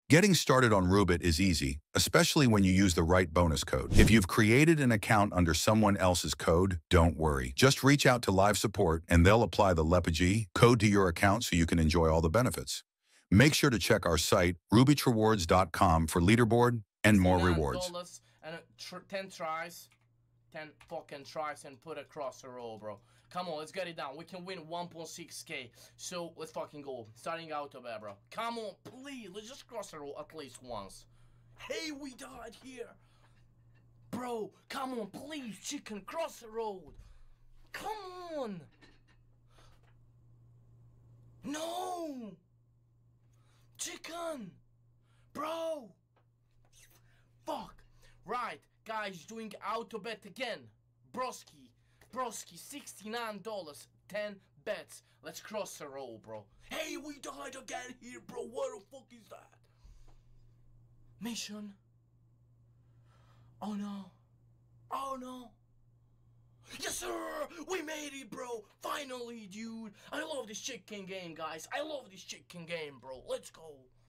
Getting started on Roobet is easy, especially when you use the right bonus code. If you've created an account under someone else's code, don't worry. Just reach out to live support and they'll apply the Lepajee code to your account so you can enjoy all the benefits. Make sure to check our site, rubyrewards.com, for leaderboard and more rewards. $69 and 10 tries. 10 fucking tries and put across the roll, bro. Come on, let's get it down. We can win 1.6k. So let's fucking go. Starting out of there, bro. Come on, please. Let's just cross the roll at least once. Hey, we died here. Bro, come on, please, chicken, cross the road. Come on. No. Chicken. Bro. Fuck. Right. Guys, doing auto bet again. Broski, $69, 10 bets. Let's cross the roll, bro. Hey, we died again here, bro. What the fuck is that? Mission. Oh no. Oh no. Yes, sir! We made it, bro! Finally, dude! I love this chicken game, guys. I love this chicken game, bro. Let's go.